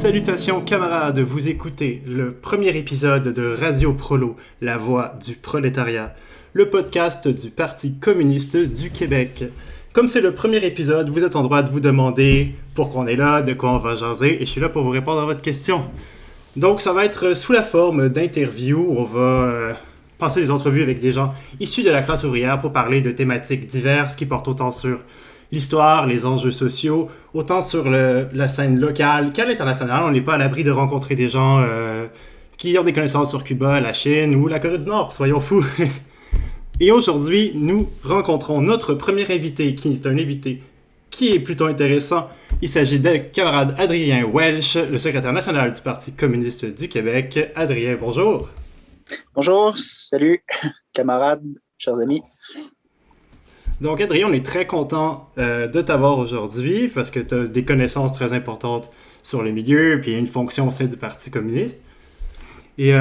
Salutations camarades, vous écoutez le premier épisode de Radio Prolo, la voix du prolétariat, le podcast du Parti communiste du Québec. Comme c'est le premier épisode, vous êtes en droit de vous demander pourquoi on est là, de quoi on va jaser, et je suis là pour vous répondre à votre question. Donc ça va être sous la forme d'interviews, on va passer des entrevues avec des gens issus de la classe ouvrière pour parler de thématiques diverses qui portent autant sur l'histoire, les enjeux sociaux, autant sur la scène locale qu'à l'international. On n'est pas à l'abri de rencontrer des gens qui ont des connaissances sur Cuba, la Chine ou la Corée du Nord, soyons fous. Et aujourd'hui, nous rencontrons notre premier invité, qui est un invité qui est plutôt intéressant. Il s'agit de camarade Adrien Welch, le secrétaire national du Parti communiste du Québec. Adrien, bonjour. Bonjour, salut, camarades, chers amis. Donc, Adrien, on est très content de t'avoir aujourd'hui parce que tu as des connaissances très importantes sur le milieu et une fonction au sein du Parti communiste. Et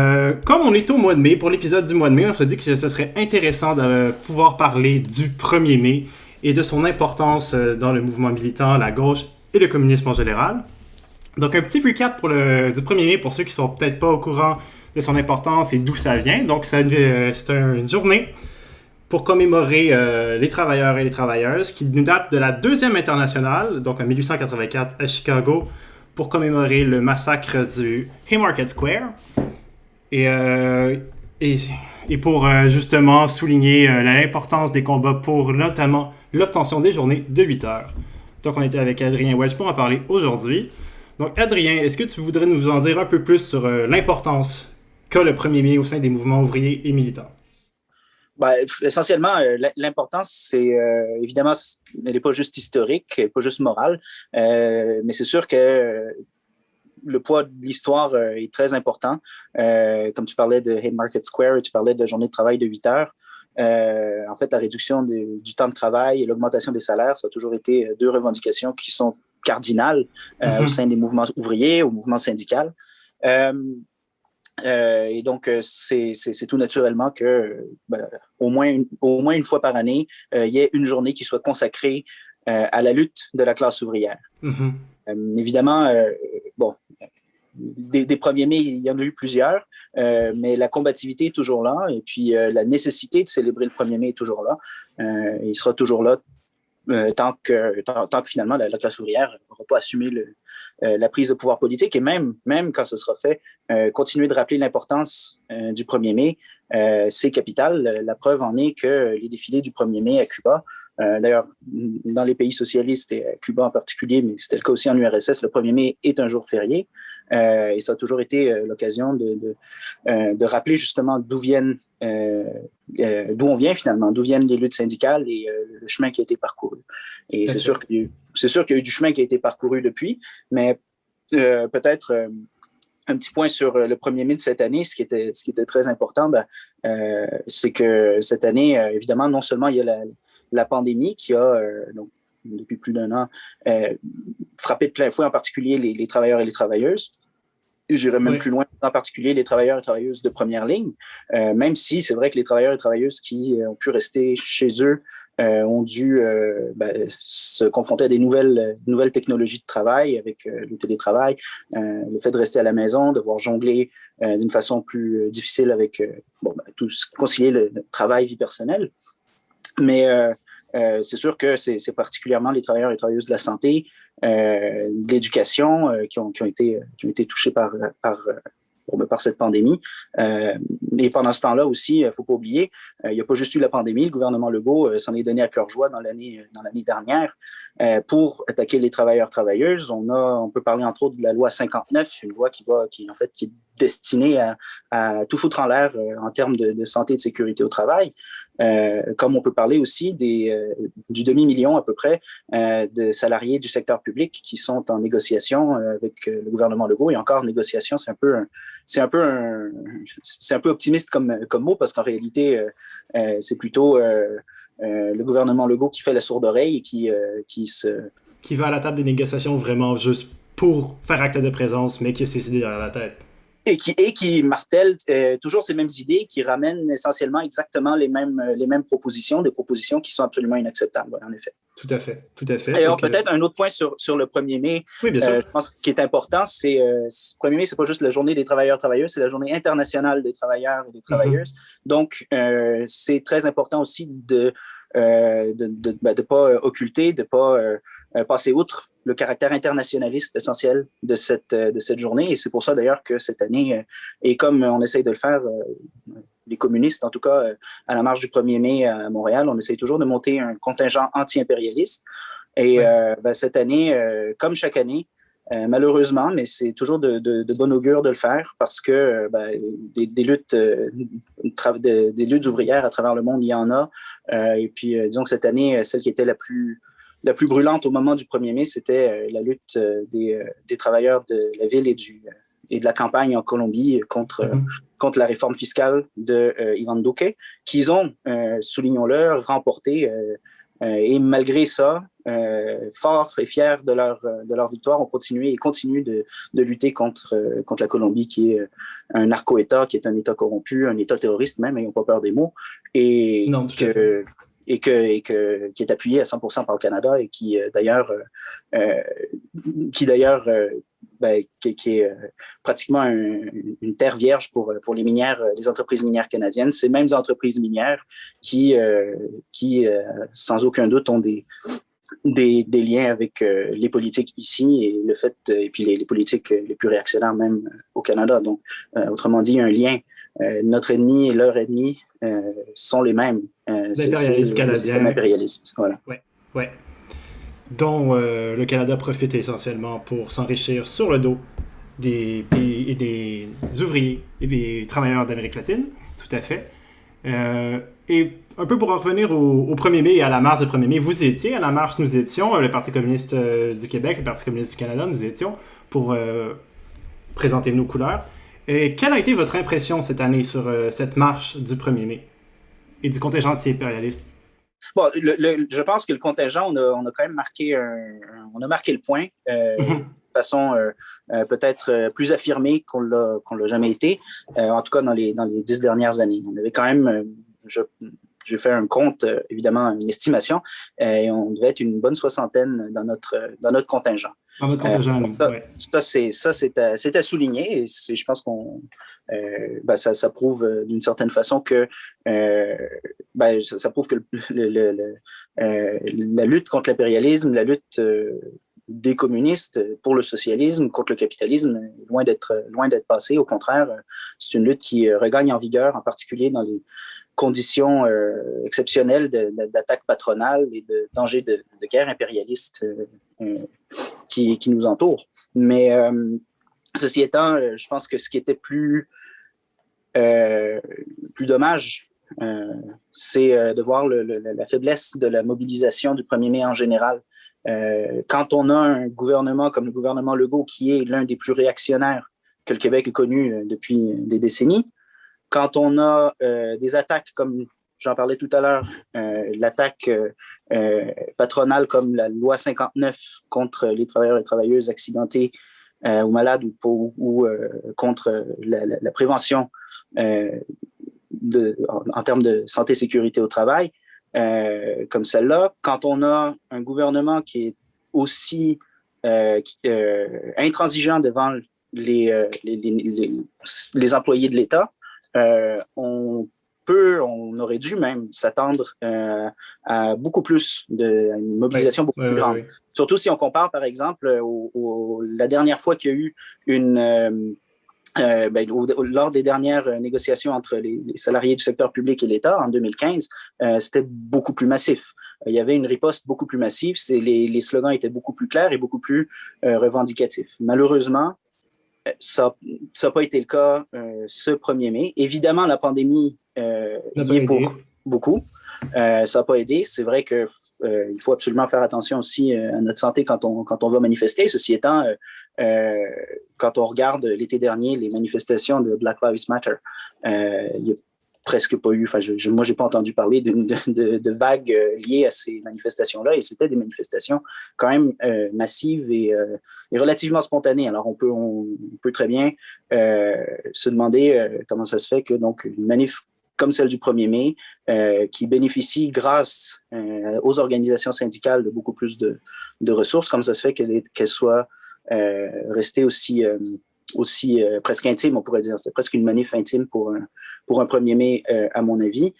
comme on est au mois de mai, pour l'épisode du mois de mai, on se dit que ce serait intéressant de pouvoir parler du 1er mai et de son importance dans le mouvement militant, la gauche et le communisme en général. Donc, un petit recap du 1er mai pour ceux qui sont peut-être pas au courant de son importance et d'où ça vient. Donc, c'est une journée pour commémorer les travailleurs et les travailleuses, qui nous date de la Deuxième Internationale, donc en 1884 à Chicago, pour commémorer le massacre du Haymarket Square, et pour justement souligner l'importance des combats pour notamment l'obtention des journées de 8 heures. Donc on était avec Adrien Welch pour en parler aujourd'hui. Donc Adrien, est-ce que tu voudrais nous en dire un peu plus sur l'importance qu'a le 1er mai au sein des mouvements ouvriers et militants? Essentiellement, l'importance, c'est évidemment, elle n'est pas juste historique, pas juste morale, mais c'est sûr que le poids de l'histoire est très important. Comme tu parlais de Haymarket Square, tu parlais de journée de travail de 8 heures. En fait, la réduction du temps de travail et l'augmentation des salaires, ça a toujours été deux revendications qui sont cardinales au sein des mouvements ouvriers, au mouvement syndical. Et donc, c'est tout naturellement que au moins une fois par année, il y ait une journée qui soit consacrée à la lutte de la classe ouvrière. Évidemment, des 1er mai, il y en a eu plusieurs, mais la combativité est toujours là, et puis la nécessité de célébrer le 1er mai est toujours là. Il sera toujours là tant que finalement la classe ouvrière n'aura pas assumé la prise de pouvoir politique, et même quand ce sera fait, continuer de rappeler l'importance du 1er mai, c'est capital. La preuve en est que les défilés du 1er mai à Cuba, d'ailleurs, dans les pays socialistes et à Cuba en particulier, mais c'était le cas aussi en URSS, le 1er mai est un jour férié. Et ça a toujours été l'occasion de rappeler justement d'où on vient finalement, d'où viennent les luttes syndicales et le chemin qui a été parcouru. Et c'est sûr qu'il y a eu du chemin qui a été parcouru depuis, mais peut-être un petit point sur le 1er mai de cette année, ce qui était très important, c'est que cette année, évidemment, non seulement il y a la pandémie qui a, donc, depuis plus d'1 an, frappé de plein fouet en particulier les travailleurs et les travailleuses. Et j'irais même plus loin, en particulier les travailleurs et travailleuses de première ligne, même si c'est vrai que les travailleurs et travailleuses qui ont pu rester chez eux ont dû se confronter à des nouvelles technologies de travail avec le télétravail, le fait de rester à la maison, devoir jongler d'une façon plus difficile avec concilier le travail, vie personnelle. Mais c'est sûr que c'est particulièrement les travailleurs et travailleuses de la santé, de l'éducation qui ont été touchés par cette pandémie. Et pendant ce temps-là aussi, il ne faut pas oublier, il n'y a pas juste eu la pandémie. Le gouvernement Legault s'en est donné à cœur joie dans l'année dernière pour attaquer les travailleurs-travailleuses. On peut parler entre autres de la loi 59, une loi qui est destinée à tout foutre en l'air en termes de santé et de sécurité au travail. Comme on peut parler aussi du demi-million à peu près de salariés du secteur public qui sont en négociation avec le gouvernement Legault. Et encore, négociation, c'est un peu optimiste comme mot, parce qu'en réalité, c'est plutôt le gouvernement Legault qui fait la sourde oreille et qui va à la table des négociations vraiment juste pour faire acte de présence, mais qui a ses idées derrière la tête. Et qui martèle toujours ces mêmes idées, qui ramènent essentiellement exactement les mêmes propositions, des propositions qui sont absolument inacceptables, en effet. Tout à fait, tout à fait. Et peut-être un autre point sur le 1er mai, oui, bien sûr. je pense qui est important, c'est le 1er mai, c'est pas juste la journée des travailleurs-travailleuses, c'est la journée internationale des travailleurs et des travailleuses. Donc, c'est très important aussi de pas occulter, de pas passer outre le caractère internationaliste essentiel de cette journée. Et c'est pour ça d'ailleurs que cette année, et comme on essaye de le faire, les communistes, en tout cas, à la marche du 1er mai à Montréal, on essaye toujours de monter un contingent anti-impérialiste. Et cette année, comme chaque année, malheureusement, mais c'est toujours de bon augure de le faire parce que des luttes ouvrières à travers le monde, il y en a. Et puis, disons que cette année, celle qui était la plus brûlante au moment du 1er mai, c'était la lutte des travailleurs de la ville et de la campagne en Colombie contre la réforme fiscale de Iván Duque, qu'ils ont, soulignons-le, remporté. Et malgré ça, forts et fiers de leur victoire, ont continué et continuent de lutter contre la Colombie, qui est un narco-État, qui est un État corrompu, un État terroriste même, ils n'ont pas peur des mots, et qui est appuyé à 100% par le Canada et qui d'ailleurs qui est pratiquement une terre vierge pour les entreprises minières canadiennes. Ces mêmes entreprises minières qui sans aucun doute, ont des liens avec les politiques ici et puis les politiques les plus réactionnaires même au Canada. Donc, autrement dit, il y a un lien. Notre ennemi et leur ennemi sont les mêmes. L'impérialisme canadien. Le système impérialiste. Voilà. Ouais. Dont le Canada profite essentiellement pour s'enrichir sur le dos des ouvriers et des travailleurs d'Amérique latine, tout à fait. Et un peu pour en revenir au 1er mai et à la marche du 1er mai, vous étiez à la marche, nous étions, le Parti communiste du Québec, le Parti communiste du Canada, nous étions pour présenter nos couleurs. Et quelle a été votre impression cette année sur cette marche du 1er mai et du contingent anti-impérialiste? Bon, je pense que le contingent, on a quand même marqué le point de façon peut-être plus affirmée qu'on l'a jamais été, en tout cas dans les 10 dernières années. On avait quand même, j'ai fait un compte, évidemment, une estimation, et on devait être une bonne 60aine dans notre contingent. Dans votre contingent, c'est à souligner, et je pense qu'on ça prouve d'une certaine façon que ça prouve que la lutte contre l'impérialisme, la lutte des communistes pour le socialisme, contre le capitalisme, est loin d'être passée. Au contraire, c'est une lutte qui regagne en vigueur, en particulier dans les conditions exceptionnelles d'attaques patronales et de dangers de guerre impérialiste qui nous entourent. Mais ceci étant, je pense que ce qui était plus dommage, c'est de voir la faiblesse de la mobilisation du 1er mai en général. Quand on a un gouvernement comme le gouvernement Legault, qui est l'un des plus réactionnaires que le Québec ait connu depuis des décennies, quand on a des attaques comme j'en parlais tout à l'heure, l'attaque patronale comme la loi 59 contre les travailleurs et travailleuses accidentés ou malades ou contre la prévention en termes de santé et sécurité au travail, comme celle-là, quand on a un gouvernement qui est aussi intransigeant devant les employés de l'État, on aurait dû même s'attendre à beaucoup plus une mobilisation beaucoup plus grande. Surtout si on compare, par exemple, la dernière fois qu'il y a eu lors des dernières négociations entre les salariés du secteur public et l'État en 2015, c'était beaucoup plus massif. Il y avait une riposte beaucoup plus massive, les slogans étaient beaucoup plus clairs et beaucoup plus revendicatifs. Malheureusement, ça n'a pas été le cas ce 1er mai. Évidemment, la pandémie y est pour beaucoup. Ça n'a pas aidé. C'est vrai qu'il faut absolument faire attention aussi à notre santé quand on va manifester. Ceci étant, quand on regarde l'été dernier les manifestations de Black Lives Matter, il n'y a presque pas eu, moi, je n'ai pas entendu parler de vagues liées à ces manifestations-là, et c'était des manifestations quand même massives et relativement spontanées. Alors, on peut très bien se demander comment ça se fait que donc une manif comme celle du 1er mai, qui bénéficient grâce aux organisations syndicales de beaucoup plus de ressources, comme ça se fait qu'elles soient restées aussi presque intimes, on pourrait dire. C'était presque une manif intime pour un 1er mai, à mon avis.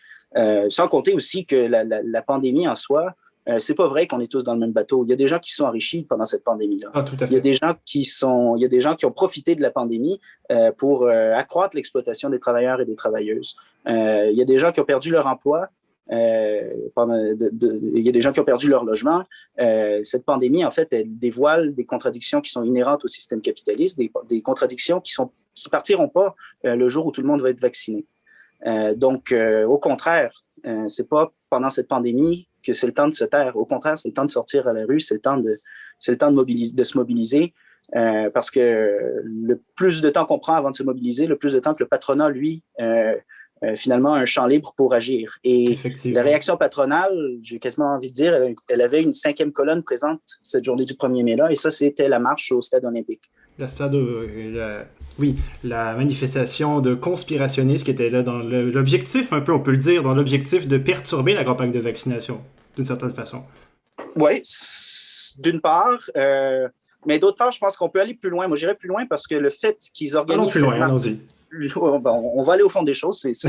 Sans compter aussi que la pandémie en soi, c'est pas vrai qu'on est tous dans le même bateau. Il y a des gens qui se sont enrichis pendant cette pandémie-là. Ah, tout à fait. Il y a des gens qui ont profité de la pandémie pour accroître l'exploitation des travailleurs et des travailleuses. Il y a des gens qui ont perdu leur emploi. Il y a des gens qui ont perdu leur logement. Cette pandémie, en fait, elle dévoile des contradictions qui sont inhérentes au système capitaliste, des contradictions qui partiront pas le jour où tout le monde va être vacciné. Donc, au contraire, c'est pas pendant cette pandémie que c'est le temps de se taire. Au contraire, c'est le temps de sortir à la rue, c'est le temps de se mobiliser, parce que le plus de temps qu'on prend avant de se mobiliser, le plus de temps que le patronat, lui, finalement, a un champ libre pour agir. Et la réaction patronale, j'ai quasiment envie de dire, elle avait une 5e colonne présente cette journée du 1er mai-là, et ça, c'était la marche au Stade olympique. La manifestation de conspirationnistes qui était là dans l'objectif, un peu, on peut le dire, dans l'objectif de perturber la campagne de vaccination, d'une certaine façon. Oui, d'une part, mais d'autre part, je pense qu'on peut aller plus loin. Moi, j'irais plus loin parce que le fait qu'ils organisent... Allons plus loin, allons-y. On va aller au fond des choses. C'est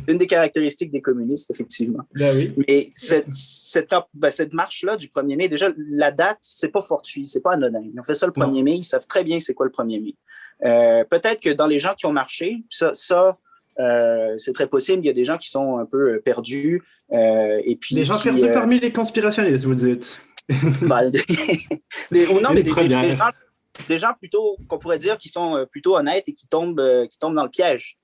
une des caractéristiques des communistes, effectivement. Ben oui. Mais cette marche-là du 1er mai, déjà, la date, c'est pas fortuit, c'est pas anodin. Ils ont fait ça le 1er mai, ils savent très bien c'est quoi le 1er mai. Peut-être que dans les gens qui ont marché, ça c'est très possible. Il y a des gens qui sont un peu perdus. Et puis, des gens perdus parmi les conspirationnistes, vous dites. Des gens plutôt, qu'on pourrait dire, qui sont plutôt honnêtes et qui tombent dans le piège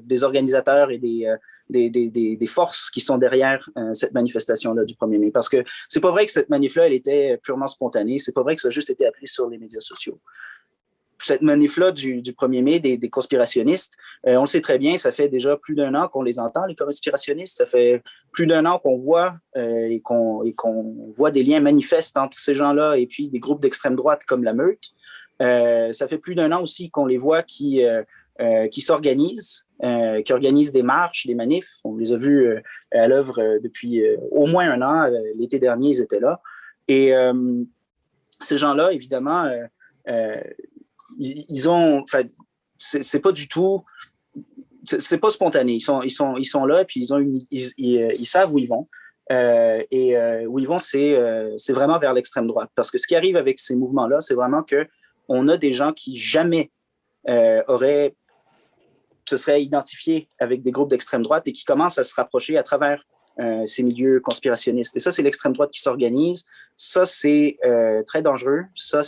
des organisateurs et des forces qui sont derrière cette manifestation-là du 1er mai. Parce que c'est pas vrai que cette manif-là, elle était purement spontanée. C'est pas vrai que ça a juste été appelé sur les médias sociaux. Cette manif-là du 1er mai des conspirationnistes, on le sait très bien, ça fait déjà plus d'1 an qu'on les entend, les conspirationnistes. Ça fait plus d'1 an qu'on voit et qu'on voit des liens manifestes entre ces gens-là et puis des groupes d'extrême droite comme la Meute. Ça fait plus d'1 an aussi qu'on les voit qui s'organisent, qui organisent des marches, des manifs. On les a vus à l'œuvre depuis au moins 1 an. L'été dernier, ils étaient là. Et ces gens-là, évidemment, ils ont, enfin, c'est pas du tout, c'est pas spontané. Ils sont là et puis ils savent où ils vont. Où ils vont, c'est vraiment vers l'extrême droite. Parce que ce qui arrive avec ces mouvements-là, c'est vraiment que on a des gens qui jamais se seraient identifiés avec des groupes d'extrême droite et qui commencent à se rapprocher à travers ces milieux conspirationnistes. Et ça, c'est l'extrême droite qui s'organise. Ça, c'est très dangereux. Ça,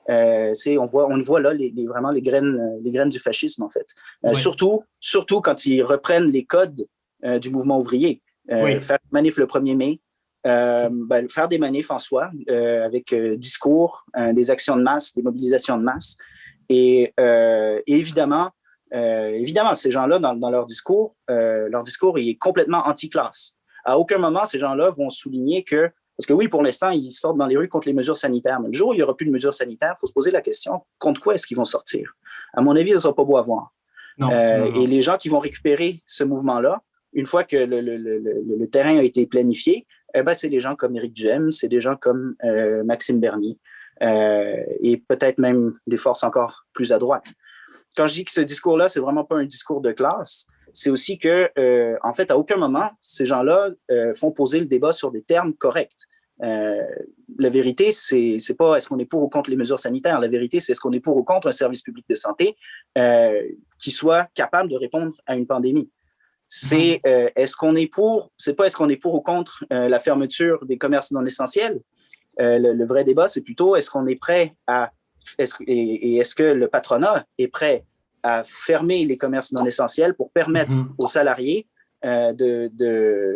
on voit là vraiment les graines du fascisme, en fait. Oui. Surtout quand ils reprennent les codes du mouvement ouvrier. Faire des manifs le 1er mai, faire des manifs en soi, avec discours, des actions de masse, des mobilisations de masse. Et évidemment, ces gens-là, dans leur discours, il est complètement anti-classe. À aucun moment, ces gens-là vont souligner que, parce que oui, pour l'instant, ils sortent dans les rues contre les mesures sanitaires, mais le jour où il n'y aura plus de mesures sanitaires, il faut se poser la question, contre quoi est-ce qu'ils vont sortir? À mon avis, ça ne sera pas beau à voir. Non. Et les gens qui vont récupérer ce mouvement-là, une fois que le terrain a été planifié, c'est des gens comme Éric Duhem, c'est des gens comme Maxime Bernier, et peut-être même des forces encore plus à droite. Quand je dis que ce discours-là, c'est vraiment pas un discours de classe, c'est aussi que, en fait, à aucun moment, ces gens-là font poser le débat sur des termes corrects. La vérité, c'est pas est-ce qu'on est pour ou contre les mesures sanitaires. La vérité, c'est est-ce qu'on est pour ou contre un service public de santé qui soit capable de répondre à une pandémie. C'est est-ce qu'on est pour, c'est pas est-ce qu'on est pour ou contre la fermeture des commerces non essentiels. Le vrai débat, c'est plutôt est-ce qu'on est prêt à est-ce que le patronat est prêt à fermer les commerces non essentiels pour permettre aux salariés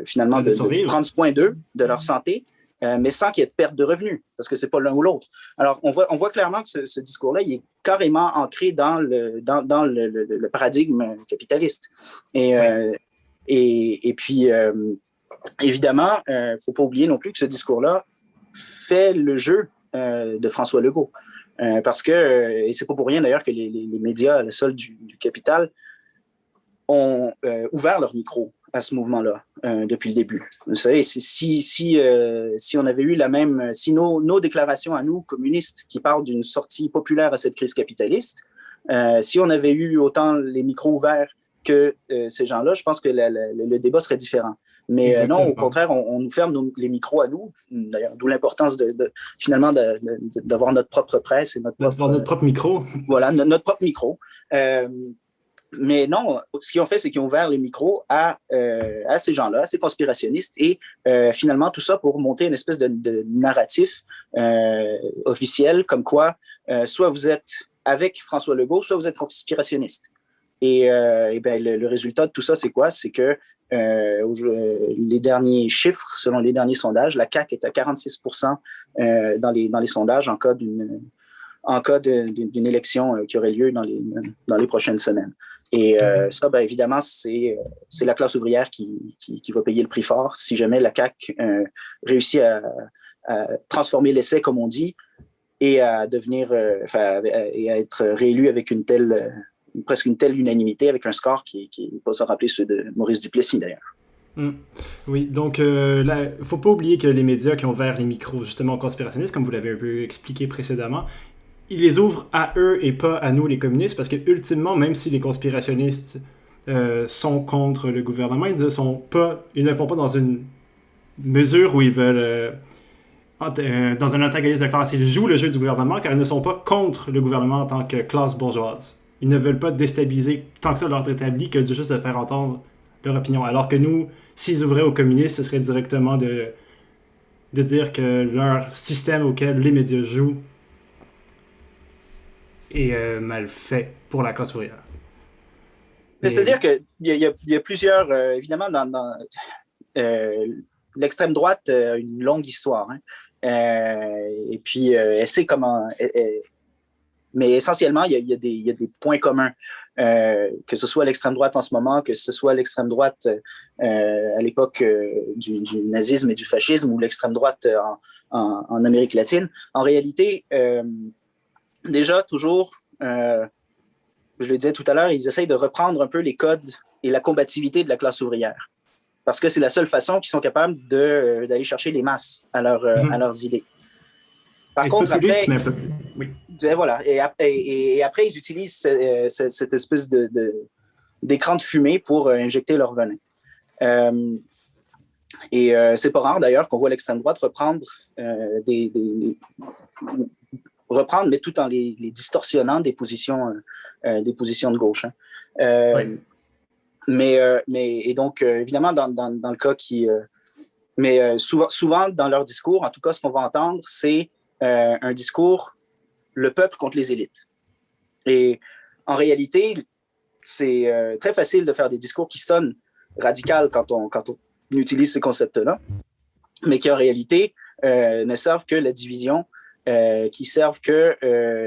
finalement de prendre soin d'eux, de leur santé, mais sans qu'il y ait de perte de revenus, parce que c'est pas l'un ou l'autre. Alors, on voit clairement que ce discours-là, il est carrément ancré dans le paradigme capitaliste. Et puis, évidemment, il ne faut pas oublier non plus que ce discours-là fait le jeu de François Legault. Parce que, et c'est pas pour rien d'ailleurs que les médias à la solde du capital ont ouvert leur micro à ce mouvement-là depuis le début. Vous savez, si on avait eu si nos déclarations à nous, communistes, qui parlent d'une sortie populaire à cette crise capitaliste, si on avait eu autant les micros ouverts que ces gens-là, je pense que le débat serait différent. Mais non, au contraire, on nous ferme les micros à nous. D'ailleurs, d'où l'importance finalement d'avoir notre propre presse et notre propre micro. Voilà, notre propre micro. Mais non, ce qu'ils ont fait, c'est qu'ils ont ouvert les micros à ces gens-là, à ces conspirationnistes, et finalement, tout ça pour monter une espèce de narratif officiel, comme quoi, soit vous êtes avec François Legault, soit vous êtes conspirationniste. Et ben, le résultat de tout ça, c'est quoi? C'est que les derniers chiffres, selon les derniers sondages, la CAQ est à 46% dans les sondages en cas d'une élection qui aurait lieu dans les prochaines semaines. Et ça, ben, évidemment, c'est la classe ouvrière qui va payer le prix fort si jamais la CAQ réussit à transformer l'essai, comme on dit, et à devenir, et à être réélu avec presque une telle unanimité, avec un score qui peut se rappeler ceux de Maurice Duplessis, d'ailleurs. Oui, donc il ne faut pas oublier que les médias qui ont ouvert les micros, justement, conspirationnistes, comme vous l'avez un peu expliqué précédemment, ils les ouvrent à eux et pas à nous, les communistes, parce que ultimement, même si les conspirationnistes sont contre le gouvernement, ils ne le font pas dans une mesure où ils veulent dans un antagonisme de classe. Ils jouent le jeu du gouvernement car ils ne sont pas contre le gouvernement en tant que classe bourgeoise. Ils ne veulent pas déstabiliser tant que ça l'ordre établi que juste de faire entendre leur opinion. Alors que nous, s'ils ouvraient aux communistes, ce serait directement de dire que leur système auquel les médias jouent est mal fait pour la classe ouvrière. C'est-à-dire qu'il y a plusieurs, évidemment, dans l'extrême droite a une longue histoire. Hein. Et puis, elle sait comment... mais essentiellement, il y a des points communs, que ce soit l'extrême droite en ce moment, que ce soit l'extrême droite à l'époque du nazisme et du fascisme, ou l'extrême droite en Amérique latine. En réalité, déjà, toujours, je le disais tout à l'heure, ils essayent de reprendre un peu les codes et la combativité de la classe ouvrière. Parce que c'est la seule façon qu'ils sont capables d'aller chercher les masses à leurs idées. Par contre, après, oui. Voilà, et après, ils utilisent cette espèce d'écran de fumée pour injecter leur venin. Et c'est pas rare d'ailleurs qu'on voit l'extrême droite reprendre, mais tout en les distorsionnant des positions de gauche. Hein. Oui. Et donc, évidemment, dans le cas mais souvent, dans leur discours, en tout cas, ce qu'on va entendre, c'est un discours le peuple contre les élites. Et en réalité, c'est très facile de faire des discours qui sonnent radicaux quand on utilise ces concepts-là, mais qui en réalité ne servent que la division, qui servent que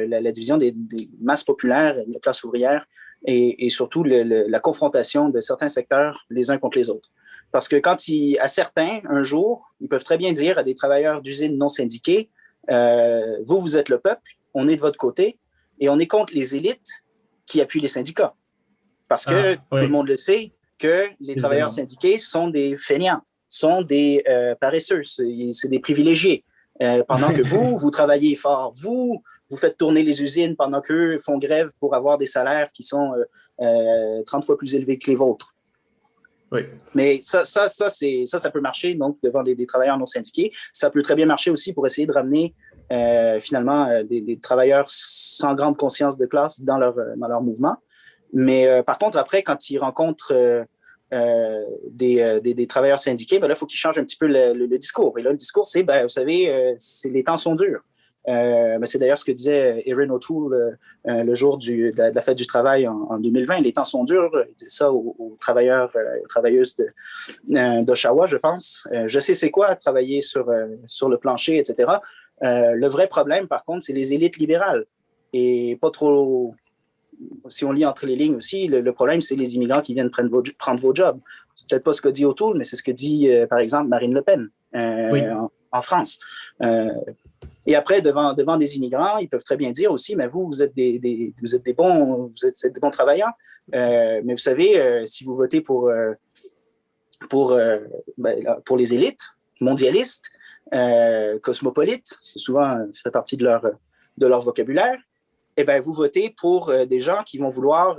la division des masses populaires, de la classe ouvrière, et surtout la confrontation de certains secteurs les uns contre les autres. Parce que à certains, un jour, ils peuvent très bien dire à des travailleurs d'usines non syndiqués, vous êtes le peuple, on est de votre côté, et on est contre les élites qui appuient les syndicats. Parce que tout le monde le sait, que les travailleurs syndiqués sont des fainéants, sont des paresseux, c'est des privilégiés. Pendant que vous travaillez fort, vous faites tourner les usines pendant qu'eux font grève pour avoir des salaires qui sont 30 fois plus élevés que les vôtres. Oui. Mais ça peut marcher donc devant des travailleurs non syndiqués. Ça peut très bien marcher aussi pour essayer de ramener finalement des travailleurs sans grande conscience de classe dans leur mouvement. Mais par contre, après, quand ils rencontrent des travailleurs syndiqués, ben là, il faut qu'ils changent un petit peu le discours. Et là, le discours, c'est, vous savez, les temps sont durs. C'est d'ailleurs ce que disait Erin O'Toole le jour de la fête du travail en 2020. Les temps sont durs. Il disait ça aux travailleurs, aux travailleuses d'Oshawa, je pense. Je sais c'est quoi travailler sur le plancher, etc. Le vrai problème, par contre, c'est les élites libérales. Et pas trop... Si on lit entre les lignes aussi, le problème, c'est les immigrants qui viennent prendre vos jobs. C'est peut-être pas ce que dit O'Toole, mais c'est ce que dit, par exemple, Marine Le Pen en France. Et après, devant des immigrants, ils peuvent très bien dire aussi, mais vous êtes vous êtes des bons travailleurs. Mais vous savez, si vous votez pour les élites mondialistes, cosmopolites, c'est souvent ça fait partie de leur vocabulaire, eh bien, vous votez pour des gens qui vont vouloir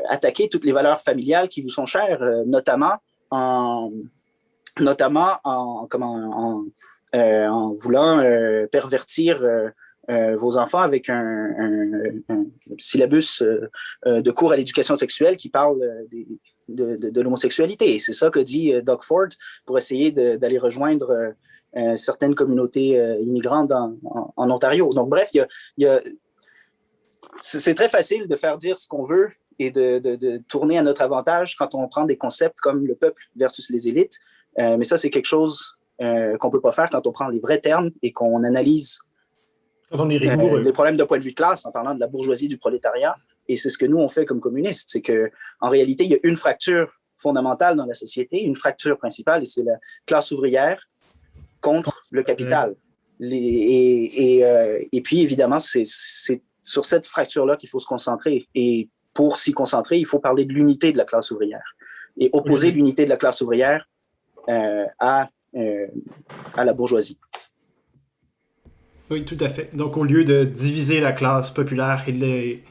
attaquer toutes les valeurs familiales qui vous sont chères, notamment en voulant pervertir vos enfants avec un syllabus de cours à l'éducation sexuelle qui parle de l'homosexualité. Et c'est ça que dit Doug Ford pour essayer d'aller rejoindre certaines communautés immigrantes en Ontario. Donc, bref, c'est très facile de faire dire ce qu'on veut et de tourner à notre avantage quand on prend des concepts comme le peuple versus les élites. Mais ça, c'est quelque chose qu'on ne peut pas faire quand on prend les vrais termes et qu'on analyse les problèmes de point de vue de classe en parlant de la bourgeoisie, du prolétariat. Et c'est ce que nous, on fait comme communistes. C'est qu'en réalité, il y a une fracture fondamentale dans la société, une fracture principale, et c'est la classe ouvrière contre le capital. Et puis, évidemment, c'est sur cette fracture-là qu'il faut se concentrer. Et pour s'y concentrer, il faut parler de l'unité de la classe ouvrière et opposer l'unité de la classe ouvrière à la bourgeoisie. Oui, tout à fait. Donc, au lieu de diviser la classe populaire et de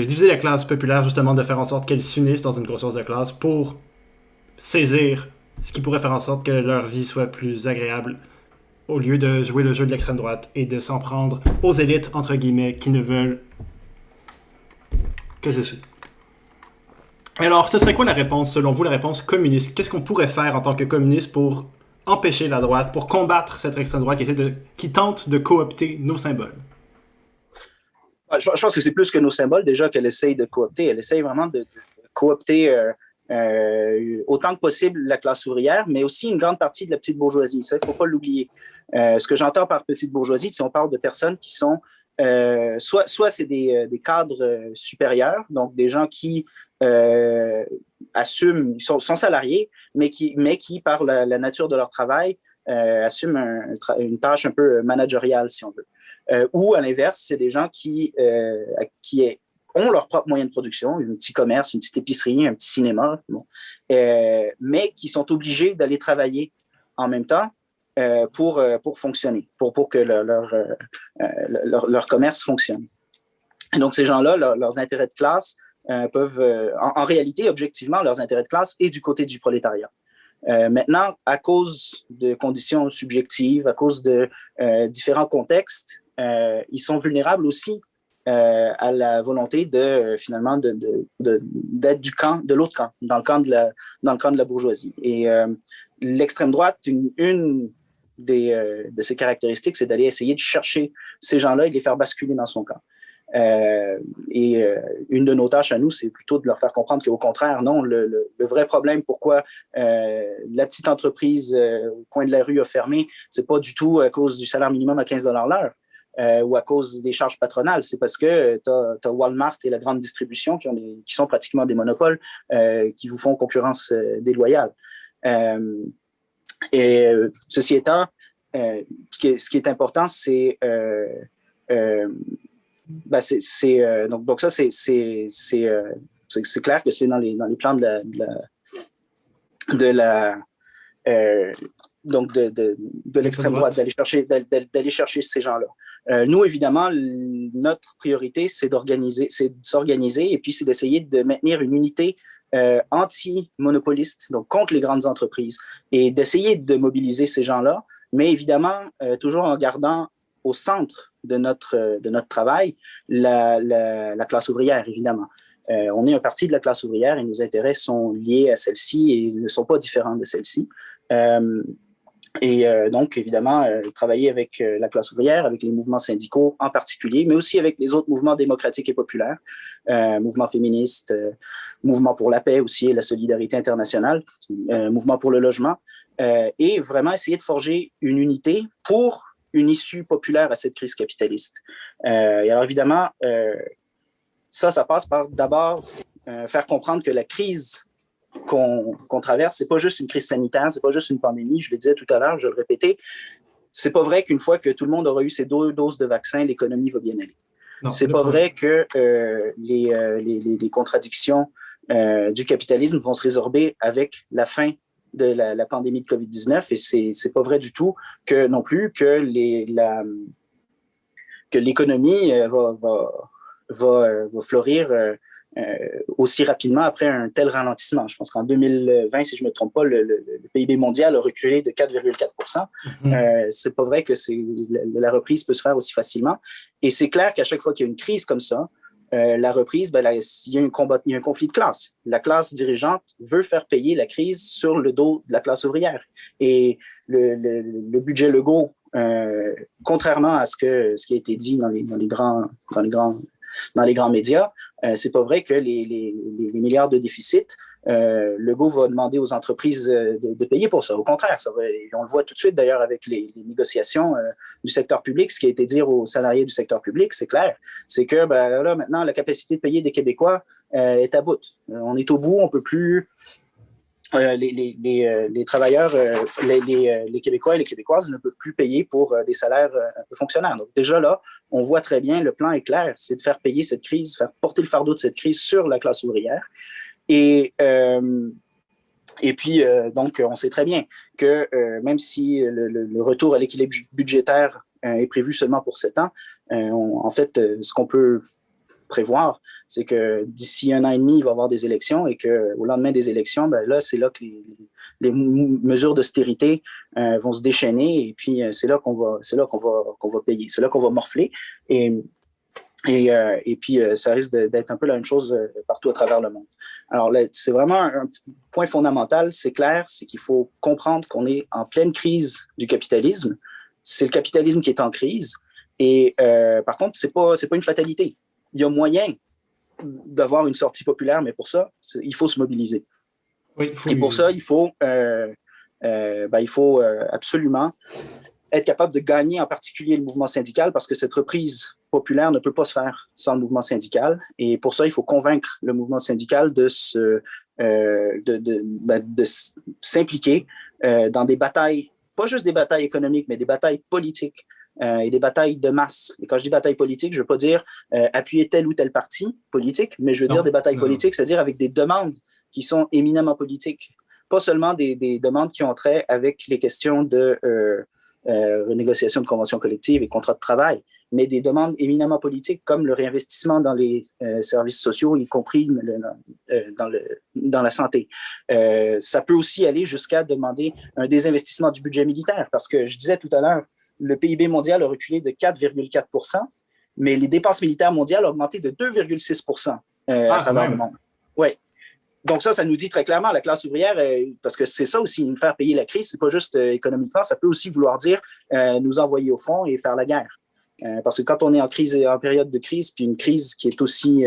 diviser la classe populaire, justement, de faire en sorte qu'elle s'unisse dans une conscience de classe pour saisir ce qui pourrait faire en sorte que leur vie soit plus agréable, au lieu de jouer le jeu de l'extrême droite et de s'en prendre aux élites, entre guillemets, qui ne veulent que ceci. Alors, ce serait quoi la réponse, selon vous, la réponse communiste? Qu'est-ce qu'on pourrait faire en tant que communiste pour empêcher la droite, pour combattre cette extrême droite qui tente de coopter nos symboles? Je pense que c'est plus que nos symboles, déjà, qu'elle essaye de coopter. Elle essaye vraiment de coopter autant que possible la classe ouvrière, mais aussi une grande partie de la petite bourgeoisie. Ça, il ne faut pas l'oublier. Ce que j'entends par petite bourgeoisie, si on parle de personnes qui sont soit c'est des cadres supérieurs, donc des gens qui assument, sont salariés, mais qui par la nature de leur travail, assument une tâche un peu managériale, si on veut. Ou à l'inverse, c'est des gens qui ont leurs propres moyens de production, un petit commerce, une petite épicerie, un petit cinéma, mais qui sont obligés d'aller travailler en même temps pour fonctionner, pour que leur commerce fonctionne. Et donc, ces gens-là, leurs intérêts de classe peuvent, en réalité, objectivement, leurs intérêts de classe est du côté du prolétariat. Maintenant, à cause de conditions subjectives, à cause de différents contextes, ils sont vulnérables aussi à la volonté finalement d'être du camp, de l'autre camp, dans le camp de la bourgeoisie. Et l'extrême droite, une de ses caractéristiques, c'est d'aller essayer de chercher ces gens-là et de les faire basculer dans son camp. Une de nos tâches à nous, c'est plutôt de leur faire comprendre qu'au contraire, non, le vrai problème, pourquoi la petite entreprise au coin de la rue a fermé, c'est pas du tout à cause du salaire minimum à 15 $ l'heure ou à cause des charges patronales, c'est parce que tu as Walmart et la grande distribution qui sont pratiquement des monopoles qui vous font concurrence déloyale. Ceci étant, ce qui est important, c'est donc ça, c'est clair que c'est dans les plans de l'extrême droite d'aller chercher ces gens-là. Nous, évidemment, notre priorité, c'est de s'organiser et puis c'est d'essayer de maintenir une unité anti-monopoliste, donc contre les grandes entreprises, et d'essayer de mobiliser ces gens-là, mais évidemment, toujours en gardant au centre de notre travail la classe ouvrière, évidemment. On est un parti de la classe ouvrière et nos intérêts sont liés à celle-ci et ne sont pas différents de celle-ci. Donc, évidemment, travailler avec la classe ouvrière, avec les mouvements syndicaux en particulier, mais aussi avec les autres mouvements démocratiques et populaires, mouvements féministes, mouvements pour la paix aussi et la solidarité internationale, mouvements pour le logement, et vraiment essayer de forger une unité pour une issue populaire à cette crise capitaliste. Et alors, évidemment, ça passe par d'abord faire comprendre que la crise qu'on traverse, c'est pas juste une crise sanitaire, c'est pas juste une pandémie, je le disais tout à l'heure, je vais le répéter, c'est pas vrai qu'une fois que tout le monde aura eu ses 2 doses de vaccin, l'économie va bien aller. Non, c'est pas vrai que les contradictions du capitalisme vont se résorber avec la fin de la pandémie de COVID-19 et c'est pas vrai du tout que non plus que l'économie va fleurir aussi rapidement après un tel ralentissement. Je pense qu'en 2020, si je ne me trompe pas, le PIB mondial a reculé de 4,4 %. C'est pas vrai que la reprise peut se faire aussi facilement. Et c'est clair qu'à chaque fois qu'il y a une crise comme ça, la reprise, il y a un conflit de classe. La classe dirigeante veut faire payer la crise sur le dos de la classe ouvrière. Et le budget Legault, contrairement à ce qui a été dit dans les grands médias, c'est pas vrai que les milliards de déficit, Legault va demander aux entreprises de payer pour ça. Au contraire, on le voit tout de suite d'ailleurs avec les négociations du secteur public. Ce qui a été dit aux salariés du secteur public, c'est clair, c'est que là, maintenant, la capacité de payer des Québécois est à bout. On est au bout, on peut plus... les travailleurs, les Québécois et les Québécoises ne peuvent plus payer pour des salaires de fonctionnaires. Donc déjà là, on voit très bien, le plan est clair, c'est de faire payer cette crise, faire porter le fardeau de cette crise sur la classe ouvrière. Et puis, donc, on sait très bien que même si le retour à l'équilibre budgétaire est prévu seulement pour 7 ans, en fait, ce qu'on peut prévoir, c'est que d'ici 1 an et demi, il va y avoir des élections et qu'au lendemain des élections, là, c'est là que les mesures d'austérité vont se déchaîner et puis c'est là qu'on va payer, c'est là qu'on va morfler. Et puis, ça risque d'être un peu la même chose partout à travers le monde. Alors, là, c'est vraiment un point fondamental, c'est clair, c'est qu'il faut comprendre qu'on est en pleine crise du capitalisme. C'est le capitalisme qui est en crise. Et par contre, c'est pas une fatalité. Il y a moyen d'avoir une sortie populaire, mais pour ça, il faut se mobiliser. Oui, et pour ça, il faut absolument être capable de gagner en particulier le mouvement syndical parce que cette reprise populaire ne peut pas se faire sans le mouvement syndical. Et pour ça, il faut convaincre le mouvement syndical de s'impliquer dans des batailles, pas juste des batailles économiques, mais des batailles politiques et des batailles de masse. Et quand je dis bataille politique, je ne veux pas dire appuyer tel ou tel parti politique, mais je veux dire des batailles politiques, c'est-à-dire avec des demandes qui sont éminemment politiques. Pas seulement des demandes qui ont trait avec les questions de renégociation de conventions collectives et contrats de travail, mais des demandes éminemment politiques comme le réinvestissement dans les services sociaux, y compris dans la santé. Ça peut aussi aller jusqu'à demander un désinvestissement du budget militaire, parce que je disais tout à l'heure, le PIB mondial a reculé de 4,4 %, mais les dépenses militaires mondiales ont augmenté de 2,6 % à travers le monde. Oui. Donc ça nous dit très clairement, la classe ouvrière, parce que c'est ça aussi, nous faire payer la crise, c'est pas juste économiquement, ça peut aussi vouloir dire nous envoyer au front et faire la guerre. Parce que quand on est en période de crise, puis une crise qui est aussi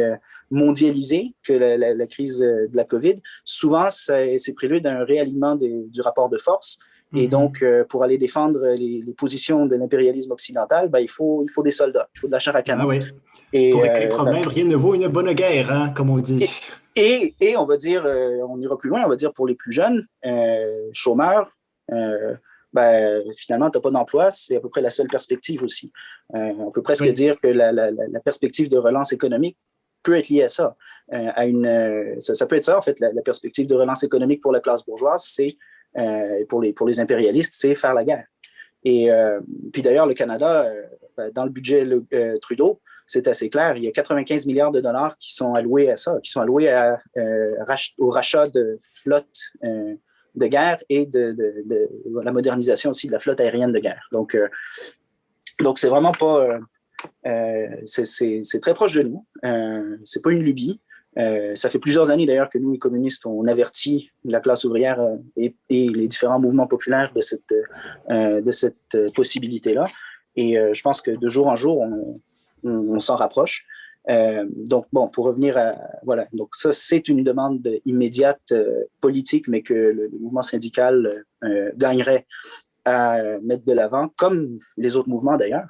mondialisée que la crise de la COVID, souvent, c'est prélude d'un réalignement du rapport de force. Et donc, pour aller défendre les positions de l'impérialisme occidental, il faut des soldats, il faut de la chair à canon. Ah oui. Et pour régler les problèmes, rien ne vaut une bonne guerre, hein, comme on dit. Et on va dire, on ira plus loin, on va dire pour les plus jeunes, chômeurs, finalement, tu n'as pas d'emploi, c'est à peu près la seule perspective aussi. On peut presque dire que la perspective de relance économique peut être liée à ça. Ça peut être ça, en fait, la perspective de relance économique pour la classe bourgeoise, c'est pour les impérialistes, c'est faire la guerre. Et puis d'ailleurs, le Canada, dans le budget Trudeau, c'est assez clair. Il y a 95 milliards de dollars qui sont alloués à ça, qui sont alloués au rachat de flottes de guerre et de la modernisation aussi de la flotte aérienne de guerre. Donc c'est vraiment pas... c'est très proche de nous. C'est pas une lubie. Ça fait plusieurs années d'ailleurs que nous, les communistes, on avertit la classe ouvrière et les différents mouvements populaires de cette possibilité-là. Et je pense que de jour en jour, on s'en rapproche. Donc, bon, pour revenir à... Voilà, donc ça, c'est une demande immédiate politique, mais que le mouvement syndical gagnerait à mettre de l'avant, comme les autres mouvements d'ailleurs.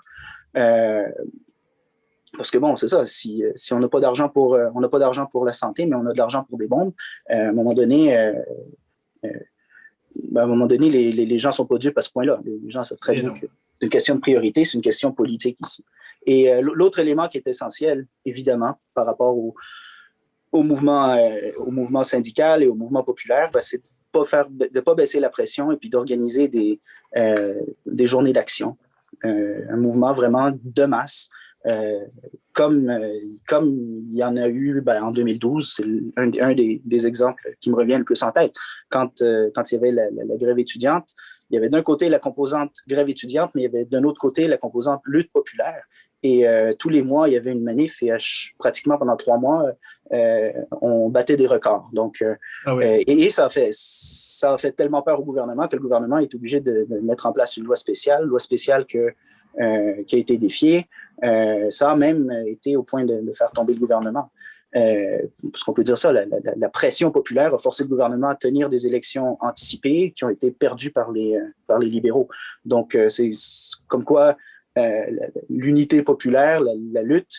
Parce que bon, c'est ça, si on n'a pas d'argent pour la santé, mais on a de l'argent pour des bombes, à un moment donné, les gens ne sont pas dupes à ce point-là. Les gens savent très bien que question de priorité, c'est une question politique ici. Et l'autre élément qui est essentiel, évidemment, par rapport au mouvement syndical et au mouvement populaire, ben, c'est de ne pas baisser la pression et puis d'organiser des journées d'action. Un mouvement vraiment de masse, comme il y en a eu en 2012, c'est un des exemples qui me revient le plus en tête. Quand il y avait la grève étudiante, il y avait d'un côté la composante grève étudiante, mais il y avait d'un autre côté la composante lutte populaire. Et tous les mois, il y avait une manif et pratiquement pendant 3 mois, on battait des records. Donc, et ça a fait tellement peur au gouvernement que le gouvernement est obligé de mettre en place une loi spéciale qui a été défiée. Ça a même été au point de faire tomber le gouvernement. Parce qu'on peut dire ça, la pression populaire a forcé le gouvernement à tenir des élections anticipées qui ont été perdues par les libéraux. Donc, c'est comme quoi l'unité populaire, la lutte,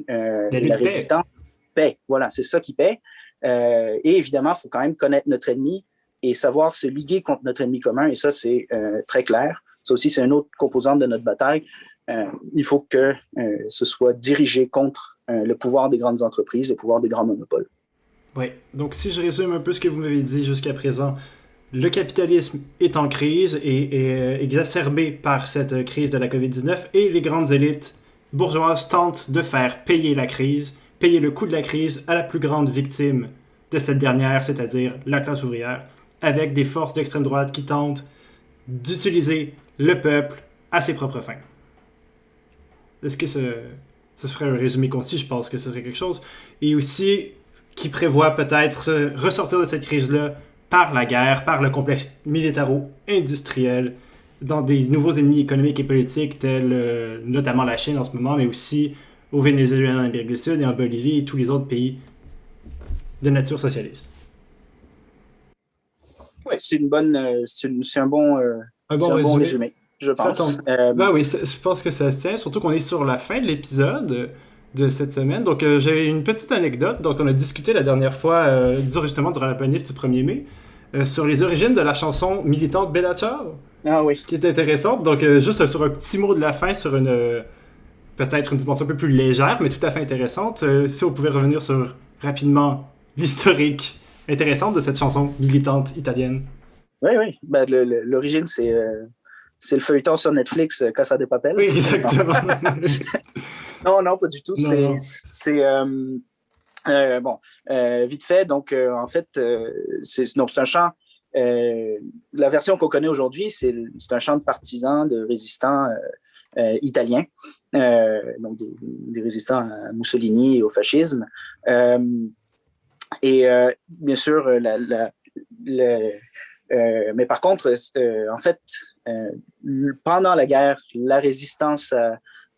la résistance paie. Voilà, c'est ça qui paie. Et évidemment, il faut quand même connaître notre ennemi et savoir se liguer contre notre ennemi commun. Et ça, c'est très clair. Ça aussi, c'est une autre composante de notre bataille. Il faut que ce soit dirigé contre le pouvoir des grandes entreprises, le pouvoir des grands monopoles. Oui, donc si je résume un peu ce que vous m'avez dit jusqu'à présent, le capitalisme est en crise et est exacerbé par cette crise de la COVID-19 et les grandes élites bourgeoises tentent de faire payer la crise, payer le coût de la crise à la plus grande victime de cette dernière, c'est-à-dire la classe ouvrière, avec des forces d'extrême droite qui tentent d'utiliser le peuple à ses propres fins. Est-ce que ce serait un résumé concis? Je pense que ce serait quelque chose. Et aussi, qui prévoit peut-être ressortir de cette crise-là par la guerre, par le complexe militaro-industriel, dans des nouveaux ennemis économiques et politiques, tels notamment la Chine en ce moment, mais aussi au Venezuela, en Amérique du Sud et en Bolivie et tous les autres pays de nature socialiste. Oui, c'est un bon résumé, je pense. Oui, je pense que ça se tient, surtout qu'on est sur la fin de l'épisode de cette semaine. Donc, j'ai une petite anecdote. Donc, on a discuté la dernière fois, justement durant la manif du 1er mai, sur les origines de la chanson militante Bella Ciao. Ah oui. Qui est intéressante. Donc, juste sur un petit mot de la fin, sur peut-être une dimension un peu plus légère, mais tout à fait intéressante. Si on pouvait revenir sur rapidement l'historique intéressante de cette chanson militante italienne. Oui. Ben, l'origine, c'est le feuilleton sur Netflix, Casa de Papel. Oui, exactement. Non, pas du tout. Non. C'est vite fait. Donc, en fait, c'est un chant. La version qu'on connaît aujourd'hui, c'est un chant de partisans, de résistants italiens, donc des résistants à Mussolini et au fascisme. Et bien sûr, mais par contre, en fait, pendant la guerre, la résistance,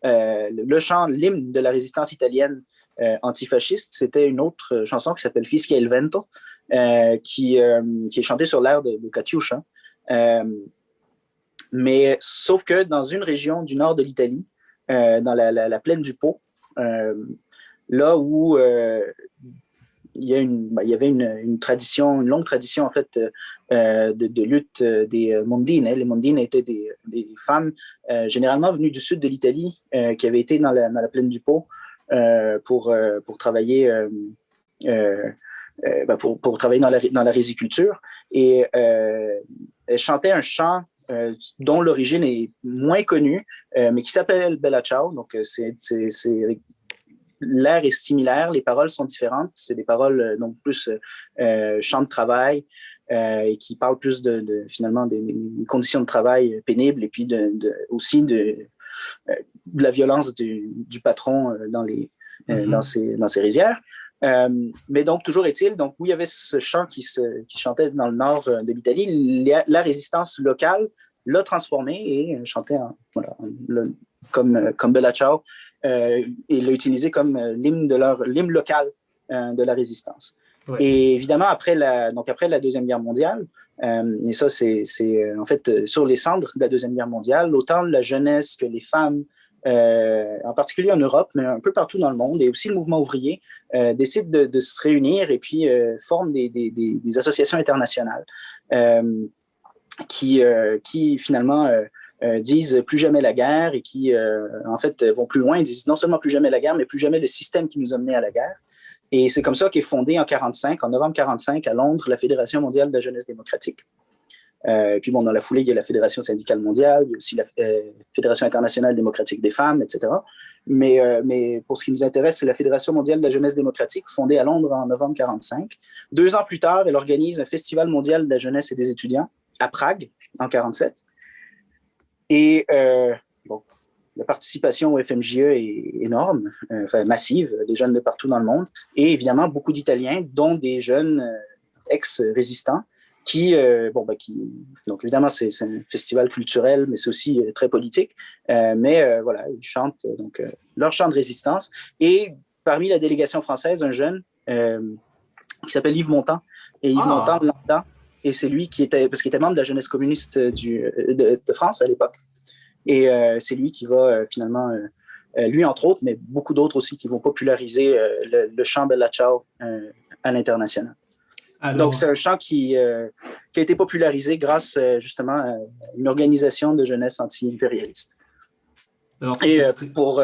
le chant, l'hymne de la résistance italienne antifasciste, c'était une autre chanson qui s'appelle Fischia il vento, qui est chantée sur l'air de Katyusha. Mais sauf que dans une région du nord de l'Italie, dans la plaine du Pô, là où il y avait une longue tradition en fait de lutte des mondine. Les mondine étaient des femmes généralement venues du sud de l'Italie qui avaient été dans la plaine du Pô pour travailler pour travailler dans la riziculture. Et elles chantaient un chant dont l'origine est moins connue, mais qui s'appelle Bella Ciao. Donc l'air est similaire, les paroles sont différentes. C'est des paroles donc plus chant de travail et qui parlent plus finalement des conditions de travail pénibles et puis aussi de la violence du patron dans ces rizières. Mais donc, toujours est-il, donc, où il y avait ce chant qui chantait dans le nord de l'Italie, la résistance locale l'a transformé et chantait comme Bella Ciao et l'a utilisé comme l'hymne local de la résistance. Ouais. Et évidemment, après la Deuxième Guerre mondiale, et ça, c'est en fait sur les cendres de la Deuxième Guerre mondiale, autant la jeunesse que les femmes, en particulier en Europe, mais un peu partout dans le monde, et aussi le mouvement ouvrier, décident de se réunir et puis forment des associations internationales qui finalement disent plus jamais la guerre et qui, en fait, vont plus loin. Ils disent non seulement plus jamais la guerre, mais plus jamais le système qui nous a menés à la guerre. Et c'est comme ça qu'est fondée en novembre 1945, à Londres, la Fédération mondiale de la jeunesse démocratique. Puis bon, dans la foulée, il y a la Fédération syndicale mondiale, il y a aussi la Fédération internationale démocratique des femmes, etc. Mais pour ce qui nous intéresse, c'est la Fédération mondiale de la jeunesse démocratique, fondée à Londres en novembre 1945. 2 ans plus tard, elle organise un festival mondial de la jeunesse et des étudiants à Prague, en 1947. Et bon, la participation au FMJE est énorme, enfin massive, des jeunes de partout dans le monde, et évidemment beaucoup d'Italiens, dont des jeunes ex-résistants, donc évidemment c'est un festival culturel, mais c'est aussi très politique, mais voilà, ils chantent donc leur chant de résistance. Et parmi la délégation française, un jeune qui s'appelle Yves Montand, et Yves Montand l'entend, et c'est lui qui était, parce qu'il était membre de la jeunesse communiste de France à l'époque, et c'est lui qui va finalement, lui entre autres, mais beaucoup d'autres aussi, qui vont populariser le chant Bella Ciao à l'international. Alors... Donc, c'est un chant qui a été popularisé grâce justement à une organisation de jeunesse anti-impérialiste. Alors, et pour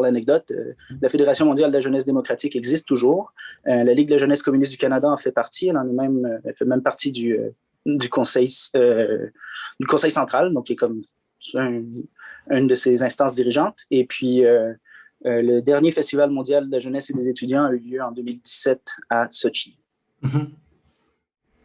l'anecdote, la Fédération mondiale de la jeunesse démocratique existe toujours. La Ligue de la jeunesse communiste du Canada en fait partie. Elle fait même partie du conseil central, donc qui est comme une de ses instances dirigeantes. Et puis, le dernier festival mondial de la jeunesse et des étudiants a eu lieu en 2017 à Sochi. Mm-hmm.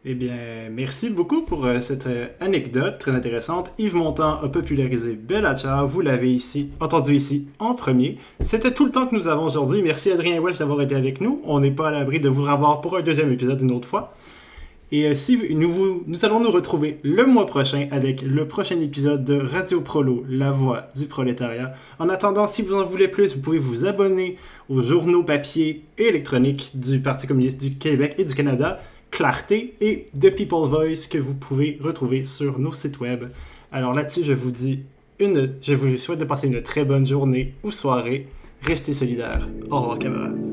Eh bien, merci beaucoup pour cette anecdote très intéressante. Yves Montand a popularisé Bella Ciao. Vous l'avez entendu ici en premier. C'était tout le temps que nous avons aujourd'hui. Merci Adrien Welch d'avoir été avec nous. On n'est pas à l'abri de vous revoir pour un deuxième épisode une autre fois. Et nous allons nous retrouver le mois prochain avec le prochain épisode de Radio Prolo, la voix du prolétariat. En attendant, si vous en voulez plus, vous pouvez vous abonner aux journaux papier et électroniques du Parti communiste du Québec et du Canada, Clarté et The People's Voice, que vous pouvez retrouver sur nos sites web. Alors là-dessus, je vous souhaite de passer une très bonne journée ou soirée. Restez solidaires. Au revoir, camarades.